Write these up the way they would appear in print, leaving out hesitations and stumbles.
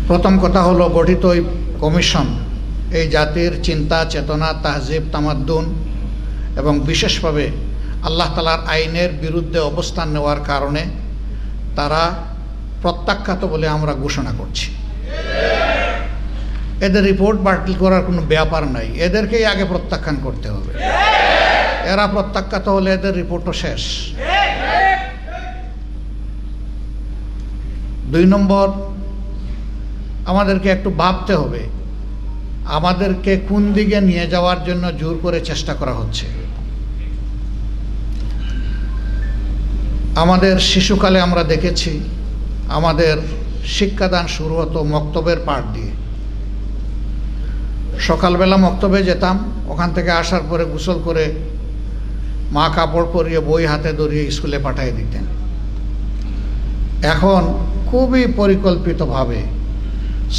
প্রথম কথা হলো, গঠিত এই কমিশন এই জাতির চিন্তা চেতনা, তাহজিব, তামাদ্দুন এবং বিশেষভাবে আল্লাহ তাআলার আইনের বিরুদ্ধে অবস্থান নেওয়ার কারণে তারা প্রত্যাখ্যাত বলে আমরা ঘোষণা করছি। এদের রিপোর্ট বাতিল করার কোনো ব্যাপার নাই, এদেরকেই আগে প্রত্যাখ্যান করতে হবে। এরা প্রত্যাখ্যাত হলে এদের রিপোর্টও শেষ। 2 নম্বর, আমাদেরকে একটু ভাবতে হবে আমাদেরকে কোন দিকে নিয়ে যাওয়ার জন্য জোর করে চেষ্টা করা হচ্ছে। আমাদের শিশুকালে আমরা দেখেছি আমাদের শিক্ষাদান শুরু হতো মক্তবের পাঠ দিয়ে। সকালবেলা মক্তবে যেতাম, ওখান থেকে আসার পরে গোসল করে মা কাপড় পরিয়ে বই হাতে ধরিয়ে স্কুলে পাঠিয়ে দিতেন। এখন খুবই পরিকল্পিতভাবে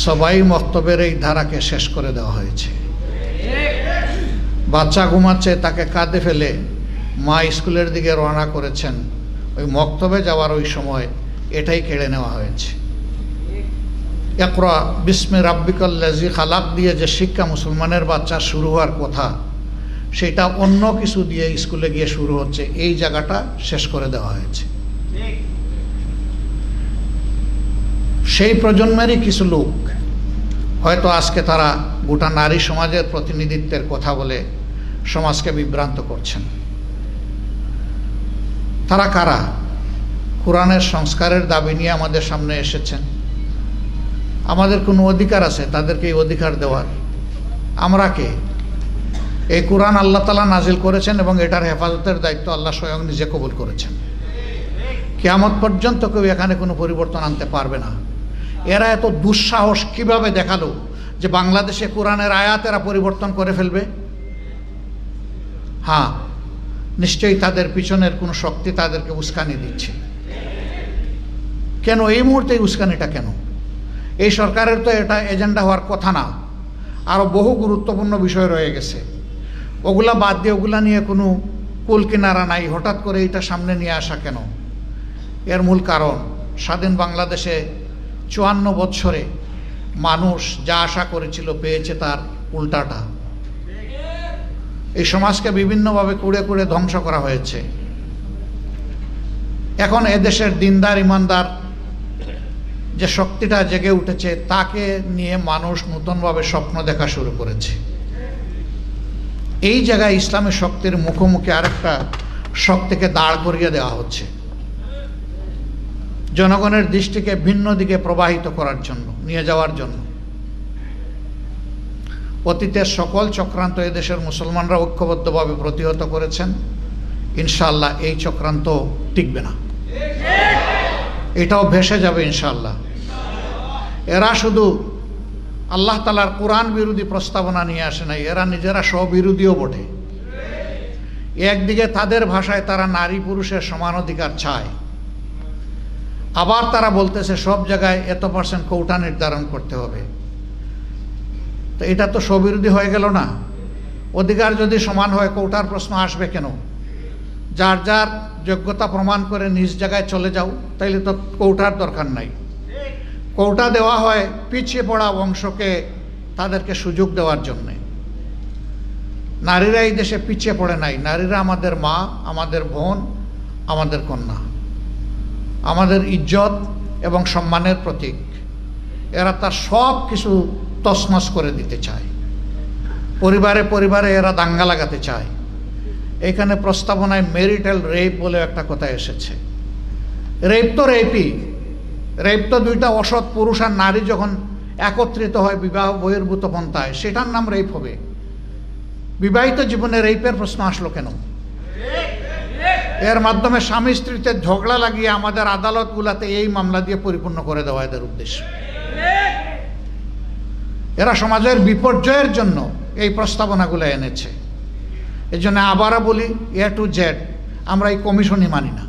সবাই মক্তবের এই ধারাকে শেষ করে দেওয়া হয়েছে। বাচ্চা ঘুমাচ্ছে, তাকে কাঁধে ফেলে মা স্কুলের দিকে রওনা করেছেন, ওই মক্তবে যাওয়ার ওই সময় এটাই কেড়ে নেওয়া হয়েছে। ইকরা বিস্মি রাব্বিকাল্লাযী খালাক দিয়ে যে শিক্ষা মুসলমানের বাচ্চা শুরু হওয়ার কথা, সেটা অন্য কিছু দিয়ে স্কুলে গিয়ে শুরু হচ্ছে। এই জায়গাটা শেষ করে দেওয়া হয়েছে। সেই প্রজন্মেরই কিছু লোক হয়তো আজকে তারা গোটা নারী সমাজের প্রতিনিধিত্বের কথা বলে সমাজকে বিভ্রান্ত করছেন। তারা কারা? কোরআনের সংস্কারের দাবি নিয়ে আমাদের সামনে এসেছেন। আমাদের কোনো অধিকার আছে তাদেরকে এই অধিকার দেওয়ার? আমরা কে? এই কোরআন আল্লাহ তাআলা নাজিল করেছেন এবং এটার হেফাজতের দায়িত্ব আল্লাহ স্বয়ং নিজে কবুল করেছেন। কিয়ামত পর্যন্ত কেউ এখানে কোনো পরিবর্তন আনতে পারবে না। এরা এত দুঃসাহস কিভাবে দেখালো যে বাংলাদেশে কোরআনের আয়াত এরা পরিবর্তন করে ফেলবে? হ্যাঁ, নিশ্চয়ই তাদের পিছনের কোনো শক্তি তাদেরকে উস্কানি দিচ্ছে। কেন এই মুহূর্তে এই উস্কানিটা কেন? এই সরকারের তো এটা এজেন্ডা হওয়ার কথা না। আরও বহু গুরুত্বপূর্ণ বিষয় রয়ে গেছে, ওগুলা বাদ দিয়ে ওগুলা নিয়ে কোনো কুল কিনারা নাই। হঠাৎ করে এটা সামনে নিয়ে আসা কেন? এর মূল কারণ, স্বাধীন বাংলাদেশে 54 বছরে মানুষ যা আশা করেছিল পেয়েছে তার উল্টাটা। এই সমাজকে বিভিন্নভাবে কুড়ে কুড়ে ধ্বংস করা হয়েছে। এখন এদেশের দিনদার ইমানদার যে শক্তিটা জেগে উঠেছে, তাকে নিয়ে মানুষ নতুনভাবে স্বপ্ন দেখা শুরু করেছে। এই জায়গায় ইসলামী শক্তির মুখোমুখি আরেকটা শক্তিকে দাঁড় করিয়ে দেওয়া হচ্ছে, জনগণের দৃষ্টিকে ভিন্ন দিকে প্রবাহিত করার জন্য, নিয়ে যাওয়ার জন্য। অতীতের সকল চক্রান্ত এদেশের মুসলমানরা ঐক্যবদ্ধভাবে প্রতিহত করেছেন। ইনশাআল্লাহ এই চক্রান্ত টিকবে না, এটাও ভেসে যাবে ইনশাআল্লাহ। এরা শুধু আল্লাহ তাআলার কোরআন বিরোধী প্রস্তাবনা নিয়ে আসে নাই, এরা নিজেরা স্ববিরোধীও বটে। একদিকে তাদের ভাষায় তারা নারী পুরুষের সমান অধিকার চায়, আবার তারা বলতেছে সব জায়গায় এত% কোটা নির্ধারণ করতে হবে। তো এটা তো স্ববিরোধী হয়ে গেল না? অধিকার যদি সমান হয় কোটার প্রশ্ন আসবে কেন? যার যার যোগ্যতা প্রমাণ করে নিজ জায়গায় চলে যাও, তাইলে তো কোটার দরকার নাই। কোটা দেওয়া হয় পিছিয়ে পড়া অংশকে তাদেরকে সুযোগ দেওয়ার জন্যে। নারীরা এই দেশে পিছিয়ে পড়ে নাই। নারীরা আমাদের মা, আমাদের বোন, আমাদের কন্যা, আমাদের ইজ্জত এবং সম্মানের প্রতীক। এরা তার সব কিছু তছনছ করে দিতে চায়। পরিবারে পরিবারে এরা দাঙ্গা লাগাতে চায়। এখানে প্রস্তাবনায় ম্যারিটাল রেপ বলে একটা কথা এসেছে। রেপ তো রেপই, রেপ তো দুইটা অসৎ পুরুষ আর নারী যখন একত্রিত হয় বিবাহ বহির্ভূত পন্থায়, সেটার নাম রেপ হবে। বিবাহিত জীবনে রেপের প্রশ্ন আসলো কেন? এর মাধ্যমে স্বামী স্ত্রীতে ঝগড়া লাগিয়ে আমাদের আদালতগুলোতে এই মামলা দিয়ে পরিপূর্ণ করে দেওয়া এদের উদ্দেশ্য। এরা সমাজের বিপর্যয়ের জন্য এই প্রস্তাবনাগুলো এনেছে। এই জন্য আবারও বলি, A to Z আমরা এই কমিশনই মানি না।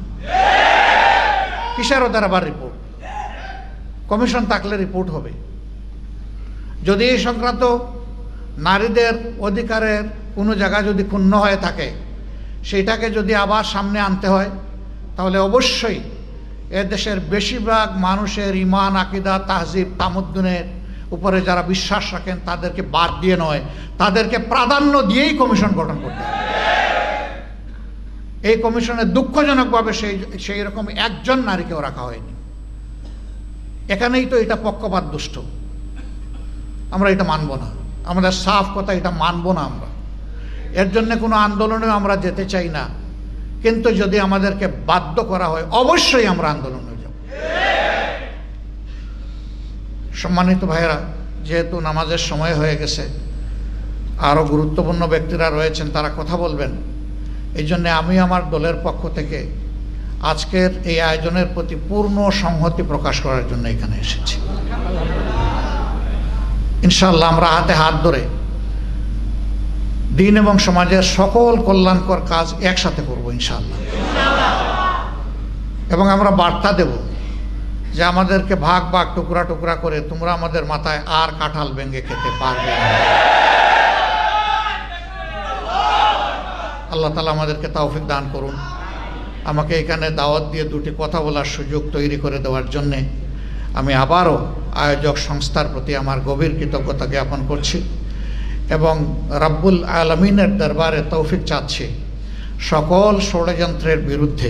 কিসের ওদের আবার রিপোর্ট? কমিশন থাকলে রিপোর্ট হবে। যদি এই সংক্রান্ত নারীদের অধিকারের কোনো জায়গা যদি ক্ষুণ্ণ হয়ে থাকে, সেটাকে যদি আবার সামনে আনতে হয়, তাহলে অবশ্যই এদেশের বেশিরভাগ মানুষের ঈমান, আকীদা, তাহজিব, তামাদ্দুনের উপরে যারা বিশ্বাস রাখেন তাদেরকে বাদ দিয়ে নয়, তাদেরকে প্রাধান্য দিয়েই কমিশন গঠন করতে হবে। এই কমিশনে দুঃখজনকভাবে সেই রকম একজন নারীকেও রাখা হয়নি। এখানেই তো এটা পক্ষপাত দুষ্ট। আমরা এটা মানব না, আমাদের সাফ কথা, এটা মানব না আমরা। এর জন্য কোনো আন্দোলনেও আমরা যেতে চাই না, কিন্তু যদি আমাদেরকে বাধ্য করা হয় অবশ্যই আমরা আন্দোলনে যাব। সম্মানিত ভাইয়েরা, যেহেতু নামাজের সময় হয়ে গেছে, আরও গুরুত্বপূর্ণ ব্যক্তিরা রয়েছেন, তারা কথা বলবেন। এই জন্যে আমি আমার দলের পক্ষ থেকে আজকের এই আয়োজনের প্রতি পূর্ণ সংহতি প্রকাশ করার জন্য এখানে এসেছি। ইনশাআল্লাহ আমরা হাতে হাত ধরে দিন এবং সমাজের সকল কল্যাণকর কাজ একসাথে করব ইনশাআল্লাহ। এবং আমরা বার্তা দেব যে আমাদেরকে ভাগ ভাগ টুকরা টুকরা করে তোমরা আমাদের মাথায় আর কাঁঠাল ভেঙে খেতে পারবে না। আল্লাহ তাআলা আমাদেরকে তৌফিক দান করুন। আমাকে এখানে দাওয়াত দিয়ে দুটি কথা বলার সুযোগ তৈরি করে দেওয়ার জন্যে আমি আবারও আয়োজক সংস্থার প্রতি আমার গভীর কৃতজ্ঞতা জ্ঞাপন করছি এবং রাব্বুল আলামিনের দরবারে তৌফিক চাচ্ছি সকল ষড়যন্ত্রের বিরুদ্ধে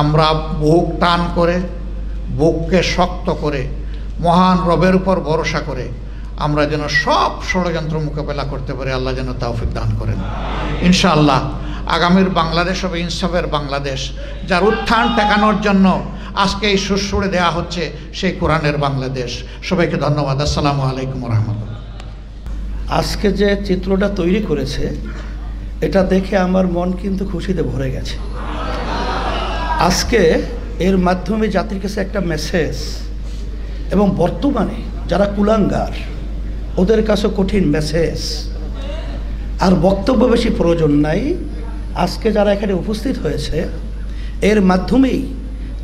আমরা বুক টান করে, বুককে শক্ত করে, মহান রবের উপর ভরসা করে আমরা যেন সব ষড়যন্ত্র মোকাবেলা করতে পারি। আল্লাহ যেন তৌফিক দান করেন ইনশাআল্লাহ। আগামীর বাংলাদেশ হবে ইনসাফের বাংলাদেশ, যার উত্থান ঠেকানোর জন্য আজকে এই সুরসুরে দেওয়া হচ্ছে সেই কোরআনের বাংলাদেশ। সবাইকে ধন্যবাদ। আসসালামু আলাইকুম রহমতুল্লাহ। আজকে যে চিত্রটা তৈরি করেছে এটা দেখে আমার মন কিন্তু খুশিতে ভরে গেছে। আজকে এর মাধ্যমে জাতির কাছে একটা মেসেজ, এবং বর্তমানে যারা কুলাঙ্গার ওদের কাছে কঠিন মেসেজ। আর বক্তব্য বেশি প্রয়োজন নাই। আজকে যারা এখানে উপস্থিত হয়েছে এর মাধ্যমেই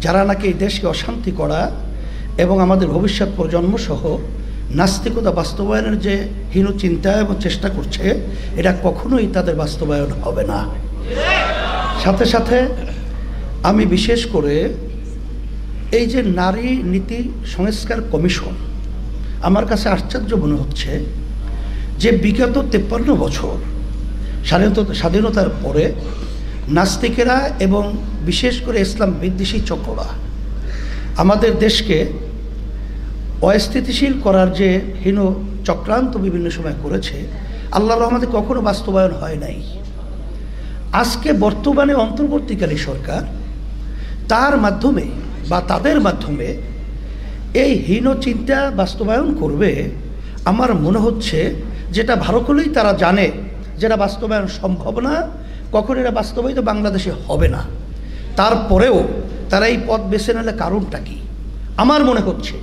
যারা নাকি এই দেশকে অশান্তি করা এবং আমাদের ভবিষ্যৎ প্রজন্মসহ নাস্তিকতা বাস্তবায়নের যে হীন চিন্তা এবং চেষ্টা করছে, এটা কখনোই তাদের বাস্তবায়ন হবে না। সাথে সাথে আমি বিশেষ করে এই যে নারী নীতি সংস্কার কমিশন, আমার কাছে আশ্চর্য মনে হচ্ছে যে বিগত 53 বছর স্বাধীনতার পরে নাস্তিকেরা এবং বিশেষ করে ইসলাম বিদ্বেষী চক্ররা আমাদের দেশকে অস্থিতিশীল করার যে হীন চক্রান্ত বিভিন্ন সময় করেছে, আল্লাহর রহমতে কখনো বাস্তবায়ন হয় নাই। আজকে বর্তমানে অন্তর্বর্তীকালী সরকার তার মাধ্যমে বা তাদের মাধ্যমে এই হীন চিন্তা বাস্তবায়ন করবে। আমার মনে হচ্ছে যেটা ভালো করেই তারা জানে যেটা বাস্তবায়ন সম্ভব না, কখন এটা বাস্তবায়িত বাংলাদেশে হবে না। তারপরেও তারা এই পথ বেছে নিলে কারণটা কি? আমার মনে হচ্ছে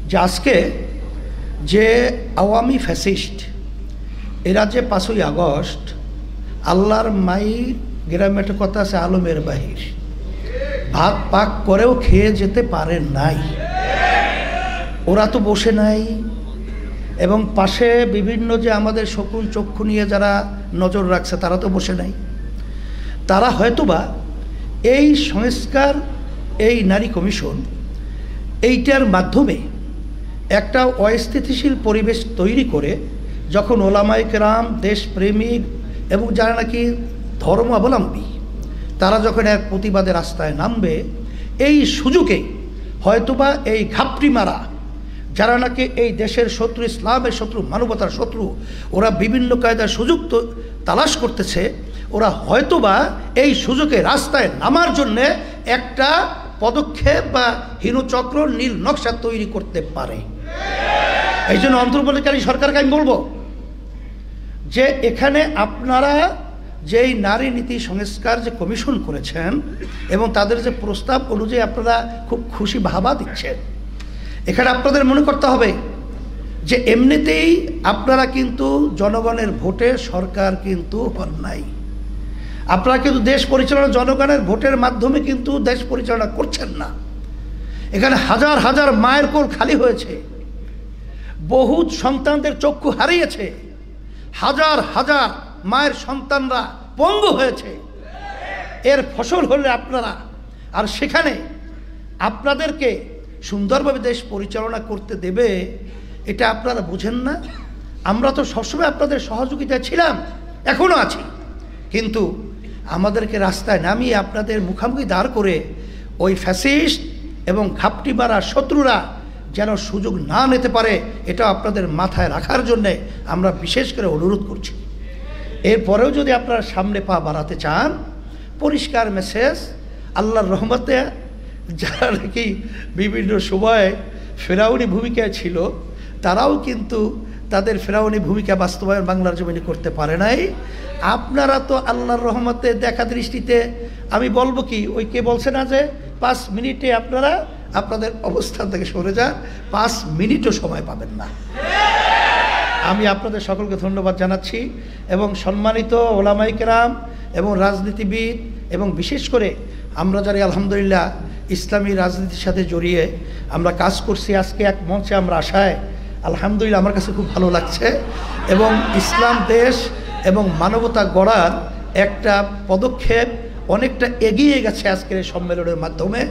যে আজকে যে আওয়ামী ফ্যাসিস্ট এরা যে 5ই আগস্ট আল্লাহর মায়ের গ্রামে একটা কথা আছে, আলমের বাহির, ভাত পাক করেও খেয়ে যেতে পারে নাই। ওরা তো বসে নাই, এবং পাশে বিভিন্ন যে আমাদের শকুন চক্ষু নিয়ে যারা নজর রাখছে তারা তো বসে নাই। তারা হয়তোবা এই সংস্কার, এই নারী কমিশন, এইটার মাধ্যমে একটা অস্থিতিশীল পরিবেশ তৈরি করে যখন ওলামায়ে কেরাম, দেশপ্রেমিক এবং যারা নাকি ধর্মাবলম্বী তারা যখন এক প্রতিবাদের রাস্তায় নামবে, এই সুযোগে হয়তোবা এই ঘাপটি মারা যারা নাকি এই দেশের শত্রু, ইসলামের শত্রু, মানবতার শত্রু, ওরা বিভিন্ন কায়দার সুযোগ তো তালাশ করতেছে, ওরা হয়তোবা এই সুযোগে রাস্তায় নামার জন্যে একটা পদক্ষেপ বা হীনচক্র, নীল নকশা তৈরি করতে পারে। এই জন্য অন্তর্বর্তীকালী সরকারকে আমি বলবো যে এখানে আপনারা যেই নারী নীতি সংস্কার যে কমিশন করেছেন এবং তাদের যে প্রস্তাব অনুযায়ী আপনারা খুব খুশি ভাবা দিচ্ছেন, এখানে আপনাদের মনে করতে হবে যে এমনিতেই আপনারা কিন্তু জনগণের ভোটে সরকার কিন্তু হন নাই। আপনারা কিন্তু দেশ পরিচালনা জনগণের ভোটের মাধ্যমে কিন্তু দেশ পরিচালনা করছেন না। এখানে হাজার হাজার মায়ের কোল খালি হয়েছে, বহু সন্তানদের চক্ষু হারিয়েছে, হাজার হাজার মায়ের সন্তানরা পঙ্গু হয়েছে। এর ফসল হলে আপনারা, আর সেখানে আপনাদেরকে সুন্দরভাবে দেশ পরিচালনা করতে দেবে, এটা আপনারা বুঝেন না? আমরা তো সবসময় আপনাদের সহযোগিতা ছিলাম, এখনও আছি, কিন্তু আমাদেরকে রাস্তায় নামিয়ে আপনাদের মুখামুখি দাঁড় করে ওই ফ্যাসিস্ট এবং ঘাপটি মারা শত্রুরা যেন সুযোগ না নিতে পারে, এটা আপনাদের মাথায় রাখার জন্যে আমরা বিশেষ করে অনুরোধ করছি। এরপরেও যদি আপনারা সামনে পা বাড়াতে চান, পরিষ্কার মেসেজ, আল্লাহর রহমতে যারা নাকি বিভিন্ন সময়ে ফেরাউনি ভূমিকায় ছিল, তারাও কিন্তু তাদের ফেরাউনি ভূমিকা বাস্তবায়ন বাংলার জমিনে করতে পারে নাই। আপনারা তো আল্লাহর রহমতে দেখা দৃষ্টিতে, আমি বলবো কি, ওই কে বলছে না যে 5 মিনিটে আপনারা আপনাদের অবস্থান থেকে সরে যান, 5 মিনিটও সময় পাবেন না। আমি আপনাদের সকলকে ধন্যবাদ জানাচ্ছি এবং সম্মানিত ওলামায়ে কেরাম এবং রাজনীতিবিদ এবং বিশেষ করে আমরা যারা আলহামদুলিল্লাহ ইসলামী রাজনীতির সাথে জড়িয়ে আমরা কাজ করছি, আজকে এক মঞ্চে আমরা আসায় আলহামদুলিল্লাহ আমার কাছে খুব ভালো লাগছে এবং ইসলাম দেশ এবং মানবতা গড়ার একটা পদক্ষেপ অনেকটা এগিয়ে গেছে আজকের এই সম্মেলনের মাধ্যমে।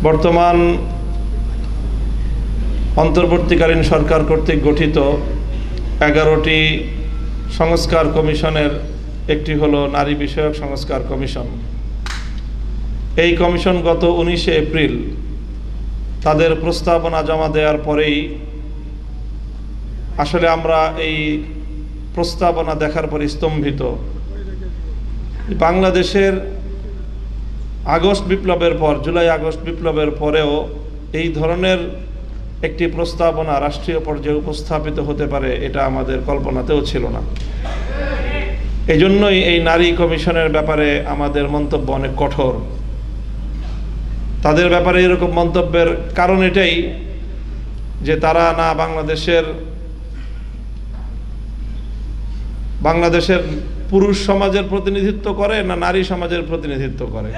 বর্তমান অন্তর্বর্তীকালীন সরকার কর্তৃক গঠিত 11টি সংস্কার কমিশনের একটি হলো নারী বিষয়ক সংস্কার কমিশন। এই কমিশন গত 19শে এপ্রিল তাদের প্রস্তাবনা জমা দেওয়ার পরেই আসলে আমরা এই প্রস্তাবনা দেখার পরে স্তম্ভিত। বাংলাদেশের আগস্ট বিপ্লবের পর, জুলাই আগস্ট বিপ্লবের পরেও এই ধরনের একটি প্রস্তাবনা রাষ্ট্রীয় পর্যায়ে উপস্থাপিত হতে পারে এটা আমাদের কল্পনাতেও ছিল না। এই জন্যই এই নারী কমিশনের ব্যাপারে আমাদের মন্তব্য অনেক কঠোর। তাদের ব্যাপারে এরকম মন্তব্যের কারণ এটাই যে তারা না বাংলাদেশের পুরুষ সমাজের প্রতিনিধিত্ব করে, না নারী সমাজের প্রতিনিধিত্ব করে।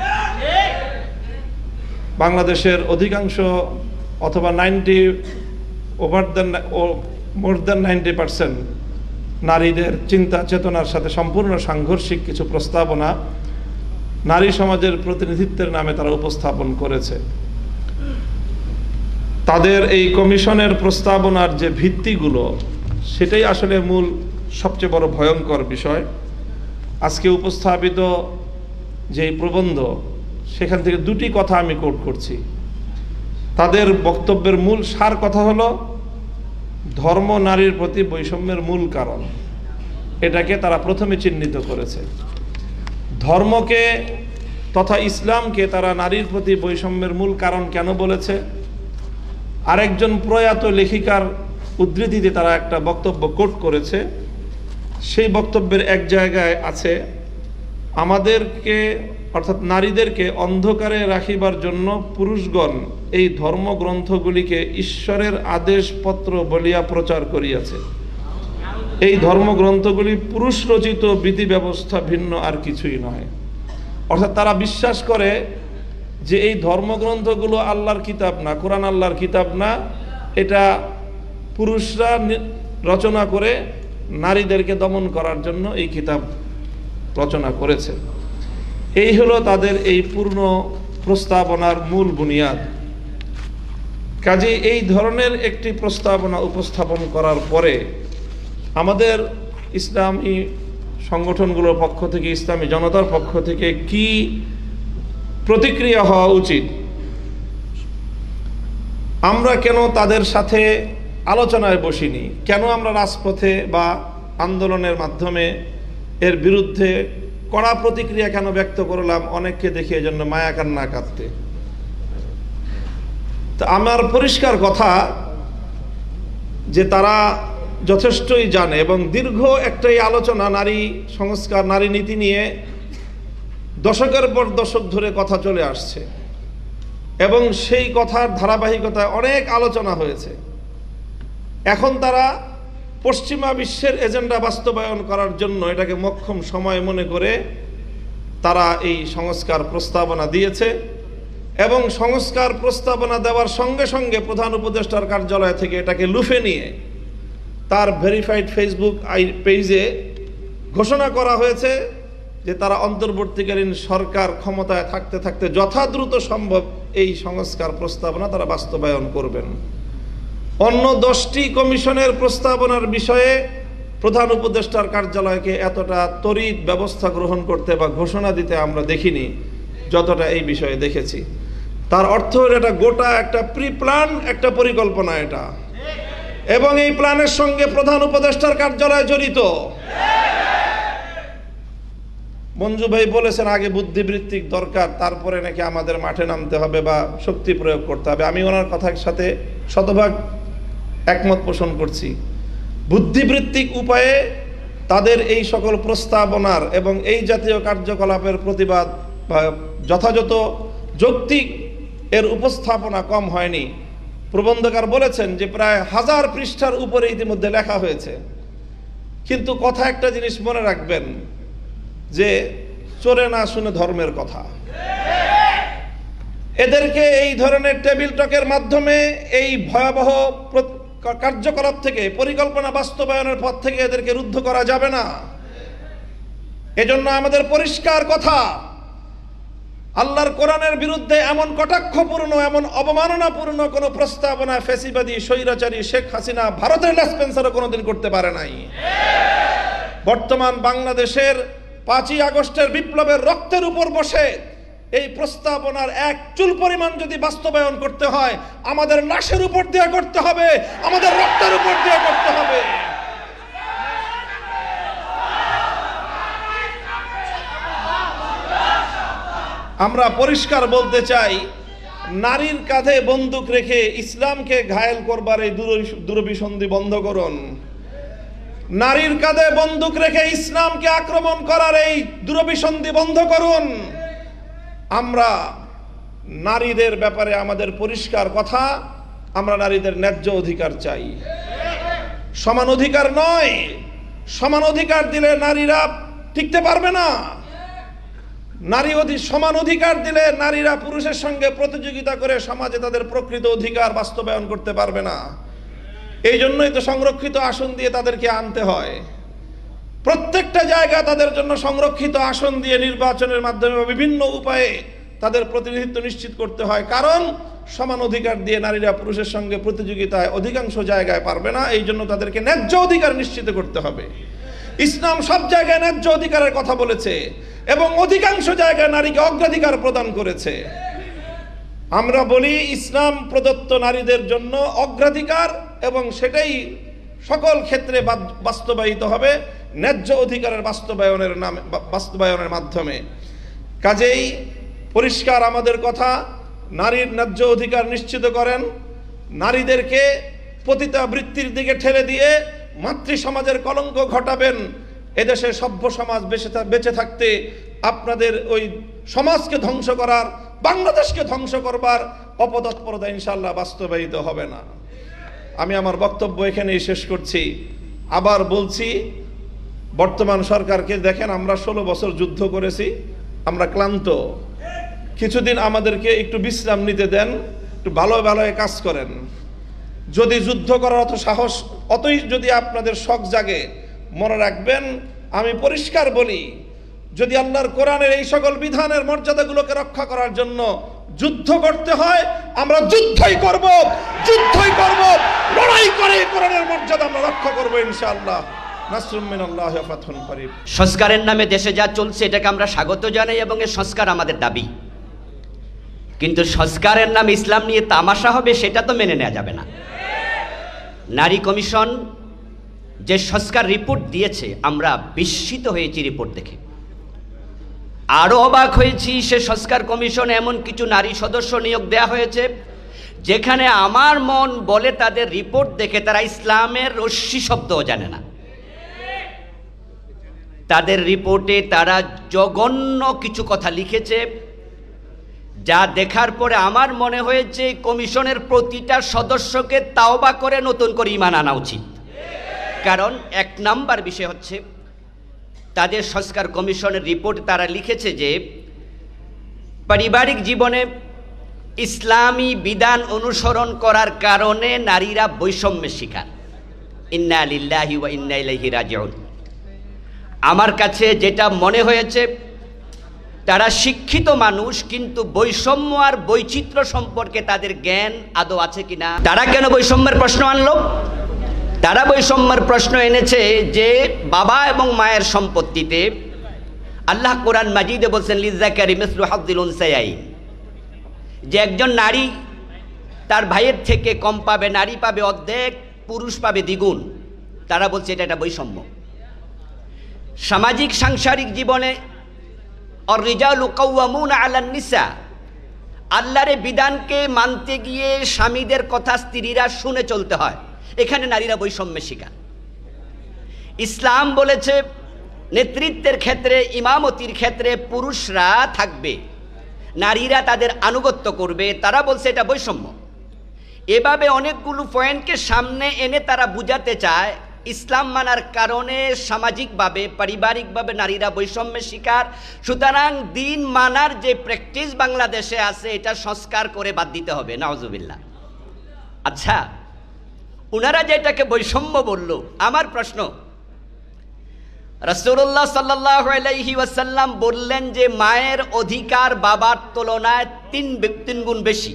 বাংলাদেশের অধিকাংশ অথবা মোর দেন 90% নারীদের চিন্তা চেতনার সাথে সম্পূর্ণ সাংঘর্ষিক কিছু প্রস্তাবনা নারী সমাজের প্রতিনিধিত্বের নামে তারা উপস্থাপন করেছে। তাদের এই কমিশনের প্রস্তাবনার যে ভিত্তিগুলো, সেটাই আসলে মূল সবচেয়ে বড় ভয়ঙ্কর বিষয়। আজকে উপস্থাপিত যে প্রবন্ধ, সেখান থেকে দুটি কথা আমি কোট করছি। তাদের বক্তব্যের মূল সার কথা হলো ধর্ম নারীর প্রতি বৈষম্যের মূল কারণ। এটাকে তারা প্রথমে চিহ্নিত করেছে। ধর্মকে তথা ইসলামকে তারা নারীর প্রতি বৈষম্যের মূল কারণ কেন বলেছে? আরেকজন প্রয়াত লেখিকার উদ্ধৃতিতে তারা একটা বক্তব্য কোট করেছে। সেই বক্তব্যের এক জায়গায় আছে, আমাদেরকে অর্থাৎ নারীদেরকে অন্ধকারে রাখিবার জন্য পুরুষগণ এই ধর্মগ্রন্থগুলিকে ঈশ্বরের আদেশপত্র বলিয়া প্রচার করিয়াছে। এই ধর্মগ্রন্থগুলি পুরুষ রচিত বিধি ব্যবস্থা ভিন্ন আর কিছুই নয়। অর্থাৎ তারা বিশ্বাস করে যে এই ধর্মগ্রন্থগুলো আল্লাহর কিতাব না, কোরআন আল্লাহর কিতাব না, এটা পুরুষরা রচনা করে নারীদেরকে দমন করার জন্য এই কিতাব রচনা করেছে। এই হলো তাদের এই পূর্ণ প্রস্তাবনার মূল বুনিয়াদ। কাজে এই ধরনের একটি প্রস্তাবনা উপস্থাপন করার পরে আমাদের ইসলামী সংগঠনগুলোর পক্ষ থেকে, ইসলামী জনতার পক্ষ থেকে কি প্রতিক্রিয়া হওয়া উচিত? আমরা কেন তাদের সাথে আলোচনায় বসিনি? কেন আমরা রাজপথে বা আন্দোলনের মাধ্যমে এর বিরুদ্ধে কড়া প্রতিক্রিয়া কেন ব্যক্ত করলাম? অনেককে দেখে এই জন্য মায়া কান্না কাঁদতে। তো আমার পরিষ্কার কথা যে তারা যথেষ্টই জানে এবং দীর্ঘ একটাই আলোচনা নারী সংস্কার, নারী নীতি নিয়ে দশকের পর দশক ধরে কথা চলে আসছে এবং সেই কথার ধারাবাহিকতায় অনেক আলোচনা হয়েছে। এখন তারা পশ্চিমা বিশ্বের এজেন্ডা বাস্তবায়ন করার জন্য এটাকে মোক্ষম সময় মনে করে তারা এই সংস্কার প্রস্তাবনা দিয়েছে এবং সংস্কার প্রস্তাবনা দেওয়ার সঙ্গে সঙ্গে প্রধান উপদেষ্টার কার্যালয় থেকে এটাকে লুফে নিয়ে তার ভেরিফাইড ফেসবুক পেজে ঘোষণা করা হয়েছে যে তারা অন্তর্বর্তীকালীন সরকার ক্ষমতায় থাকতে থাকতে যথাদ্রুত সম্ভব এই সংস্কার প্রস্তাবনা তারা বাস্তবায়ন করবেন। অন্য 10টি কমিশনের প্রস্তাবনার বিষয়ে প্রধান উপদেষ্টার কার্যালয়কে এতটা তড়িৎ ব্যবস্থা গ্রহণ করতে বা ঘোষণা দিতে আমরা দেখিনি যতটা এই বিষয়ে দেখেছি। তার অর্থ এটা গোটা একটা প্রি প্ল্যান, একটা পরিকল্পনা এটা, এবং এই প্ল্যানের সঙ্গে প্রধান উপদেষ্টার কার্যালয় জড়িত। মঞ্জু ভাই বলেছেন আগে বুদ্ধিবৃত্তিক দরকার, তারপরে নাকি আমাদের মাঠে নামতে হবে বা শক্তি প্রয়োগ করতে হবে। আমি ওনার কথার সাথে শতভাগ একমত পোষণ করছি। বুদ্ধিবৃত্তিক উপায়ে তাদের এই সকল প্রস্তাবনার এবং এই জাতীয় কার্যকলাপের প্রতিবাদ বা যথাযথ যৌক্তিক এর উপস্থাপনা কম হয়নি। প্রবন্ধকার বলেছেন যে প্রায় 1000 পৃষ্ঠার উপরে ইতিমধ্যে লেখা হয়েছে, কিন্তু কথা একটা জিনিস মনে রাখবেন যে চোরে না শুনে ধর্মের কথা। এদেরকে এই ধরনের টেবিল টকের মাধ্যমে এই ভয়াবহ কার্যকলাপ থেকে, পরিকল্পনা বাস্তবায়নের পথ থেকে এদেরকে রুদ্ধ করা যাবে না। এজন্য আমাদের পরিষ্কার কথা, আল্লাহর কোরআনের বিরুদ্ধে এমন কটাক্ষপূর্ণ, এমন অবমাননাপূর্ণ কোন প্রস্তাবনা ফ্যাসিবাদী স্বৈরাচারী শেখ হাসিনা ভারতের লেসপেন্সারও কোনোদিন করতে পারে নাই। বর্তমান বাংলাদেশের 5ই আগস্টের বিপ্লবের রক্তের উপর বসে এই প্রস্তাবনার এক চুল পরিমাণ যদি বাস্তবায়ন করতে হয়, আমাদের লাশের উপর দিয়ে করতে হবে, আমাদের রক্তের উপর দিয়ে করতে হবে। আমরা পরিষ্কার বলতে চাই, নারীর কাঁধে বন্দুক রেখে ইসলামকে ঘায়েল করবার এই দুরভিসন্ধি বন্ধ করুন। নারীর কাঁধে বন্দুক রেখে ইসলামকে আক্রমণ করার এই দুরভিসন্ধি বন্ধ করুন। আমরা নারীদের ব্যাপারে আমাদের পরিষ্কার কথা, আমরা নারীদের ন্যায্য অধিকার চাই, সমান অধিকার নয়। সমান অধিকার দিলে নারীরা টিকতে পারবে না। সমান অধিকার দিলে নারীরা পুরুষের সঙ্গে প্রতিযোগিতা করে সমাজে তাদের প্রকৃত অধিকার বাস্তবায়ন করতে পারবে না। এই জন্যই তো সংরক্ষিত আসন দিয়ে তাদেরকে আনতে হয়। প্রত্যেকটা জায়গায় তাদের জন্য সংরক্ষিত আসন দিয়ে নির্বাচনের মাধ্যমে বিভিন্ন উপায়ে তাদের প্রতিনিধিত্ব নিশ্চিত করতে হয়। কারণ সমান অধিকার দিয়ে নারীরা পুরুষের সঙ্গে প্রতিযোগিতায় অধিকাংশ জায়গায় পারবে না। এই জন্য তাদেরকে ন্যায্য অধিকার নিশ্চিত করতে হবে। ইসলাম সব জায়গায় ন্যায্য অধিকারের কথা বলেছে এবং অধিকাংশ জায়গায় নারীকে অগ্রাধিকার প্রদান করেছে। আমরা বলি ইসলাম প্রদত্ত নারীদের জন্য অগ্রাধিকার, এবং সেটাই সকল ক্ষেত্রে বাস্তবায়িত হবে ন্যায্য অধিকারের বাস্তবায়নের মাধ্যমে। কাজেই পরিষ্কার আমাদের কথা, নারীর ন্যায্য অধিকার নিশ্চিত করেন। নারীদেরকে পতিতাবৃত্তির দিকে ঠেলে দিয়ে মাতৃ সমাজের কলঙ্ক ঘটাবেন। এদেশে সভ্য সমাজ বেঁচে থাকতে আপনাদের ওই সমাজকে ধ্বংস করার, বাংলাদেশকে ধ্বংস করবার অপতৎপরতা ইনশাআল্লাহ বাস্তবায়িত হবে না। আমি আমার বক্তব্য এখানেই শেষ করছি। আবার বলছি, বর্তমান সরকারকে দেখেন, আমরা 16 বছর যুদ্ধ করেছি, আমরা ক্লান্ত। কিছুদিন আমাদেরকে একটু বিশ্রাম নিতে দেন, একটু ভালো কাজ করেন। যদি যুদ্ধ করার অতই যদি আপনাদের শখ জাগে, মনে রাখবেন, আমি পরিষ্কার বলি, যদি আল্লাহর কোরআনের এই সকল বিধানের মর্যাদাগুলোকে রক্ষা করার জন্য যুদ্ধ করতে হয়, আমরা যুদ্ধই করব, লড়াই করে কোরআনের মর্যাদা আমরা রক্ষা করব ইনশাআল্লাহ। নাসরুম মিনাল্লাহি ওয়া ফাতহুন করিব। সংস্কারের নামে দেশে যা চলছে এটাকে আমরা স্বাগত জানাই এবং এই সংস্কার আমাদের দাবি, কিন্তু সংস্কারের নামে ইসলাম নিয়ে তামাশা হবে সেটা তো মেনে নেওয়া যাবে না। নারী কমিশন যে সংস্কার রিপোর্ট দিয়েছে, আমরা বিস্মিত হয়েছি রিপোর্ট দেখে। আরও অবাক হয়েছি, সে সংস্কার কমিশনে এমন কিছু নারী সদস্য নিয়োগ দেওয়া হয়েছে যেখানে আমার মন বলে তাদের রিপোর্ট দেখে তারা ইসলামের রশ্মি শব্দও জানে না। তাদের রিপোর্টে তারা জঘন্য কিছু কথা লিখেছে, যা দেখার পরে আমার মনে হয়েছে কমিশনের প্রতিটা সদস্যকে তাওবা করে নতুন করে ঈমান আনা উচিত। কারণ 1 নাম্বার বিষয় হচ্ছে, তাদের সংস্কার কমিশনের রিপোর্ট তারা লিখেছে যে পারিবারিক জীবনে ইসলামী বিধান অনুসরণ করার কারণে নারীরা বৈষম্যের শিকার। ইন্না লিল্লাহি ওয়া ইন্না ইলাইহি রাজিউন। আমার কাছে যেটা মনে হয়েছে, তারা শিক্ষিত মানুষ, কিন্তু বৈষম্য আর বৈচিত্র্য সম্পর্কে তাদের জ্ঞান আদৌ আছে কিনা। তারা কেন বৈষম্যের প্রশ্ন আনলো? তারা বৈষম্যের প্রশ্ন এনেছে যে বাবা এবং মায়ের সম্পত্তিতে আল্লাহ কোরআন মাজিদে বলছেন লিযাকারি মিসলু হাযযিল উনসায়াইন, যে একজন নারী তার ভাইয়ের থেকে কম পাবে, নারী পাবে অর্ধেক, পুরুষ পাবে দ্বিগুণ। তারা বলছে এটা একটা বৈষম্য। সামাজিক সাংসারিক জীবনে আর-রিজালু কাওয়ামুনা আলান নিসা, আল্লাহর বিধানকে মানতে গিয়ে স্বামীদের কথা স্ত্রীরা শুনে চলতে হয়, এখানে নারীরা বৈষম্যের শিকার। ইসলাম বলেছে নেতৃত্বের ক্ষেত্রে, ইমামতির ক্ষেত্রে পুরুষরা থাকবে, নারীরা তাদের আনুগত্য করবে। তারা বলছে এটা বৈষম্য। এভাবে অনেকগুলো পয়েন্টকে সামনে এনে তারা বুঝাতে চায় ইসলাম মানার কারণে সামাজিকভাবে, পারিবারিকভাবে নারীরা বৈষম্যের শিকার। সুতরাং দিন মানার যে প্র্যাকটিস বাংলাদেশে আছে এটা সংস্কার করে বাদ দিতে হবে। নাউজুবিল্লাহ। আচ্ছা, ওনারা যেটাকে বৈষম্য বলল, আমার প্রশ্ন, রাসূলুল্লাহ সাল্লাল্লাহু আলাইহি ওয়াসাল্লাম বললেন যে মায়ের অধিকার বাবার তুলনায় তিন গুণ বেশি।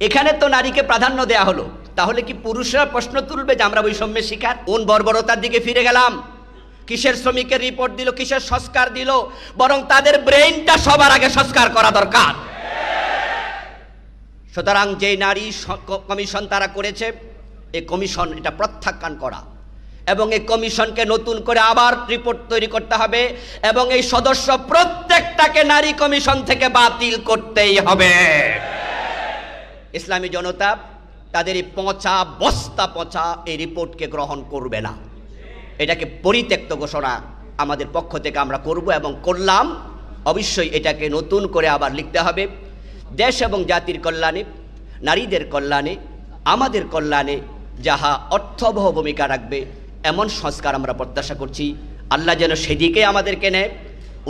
এখানে তো নারীকে প্রাধান্য দেয়া হলো, তাহলে কি পুরুষরা প্রশ্ন তুলবে যে আমরা বৈষম্যের শিকার? কোন বর্বরতার দিকে ফিরে গেলাম? কিসের শ্রমিকের রিপোর্ট দিল, কিসের সংস্কার দিল? বরং তাদের ব্রেইনটা সবার আগে সংস্কার করা দরকার। সুতরাং যে নারী কমিশন তারা করেছে, এই কমিশন এটা প্রত্যাখ্যান করা, এবং এই কমিশনকে নতুন করে আবার রিপোর্ট তৈরি করতে হবে, এবং এই সদস্য প্রত্যেকটাকে নারী কমিশন থেকে বাতিল করতেই হবে। ইসলামী জনতা তাদের এই বস্তা পচা এই রিপোর্টকে গ্রহণ করবে না। এটাকে পরিত্যক্ত ঘোষণা আমাদের পক্ষ থেকে আমরা করব এবং করলাম। অবশ্যই এটাকে নতুন করে আবার লিখতে হবে। দেশ এবং জাতির কল্যাণে, নারীদের কল্যাণে, আমাদের কল্যাণে যাহা অর্থবহ ভূমিকা রাখবে এমন সংস্কার আমরা প্রত্যাশা করছি। আল্লাহ যেন সেদিকে আমাদেরকে নেয়।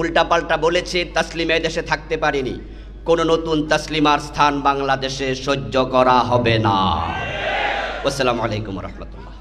উল্টাপাল্টা বলেছে তাসলিমা দেশে থাকতে পারেনি, কোনো নতুন তাসলিমার স্থান বাংলাদেশে সহ্য করা হবে না। আসসালামু আলাইকুম ওয়া রাহমাতুল্লাহ।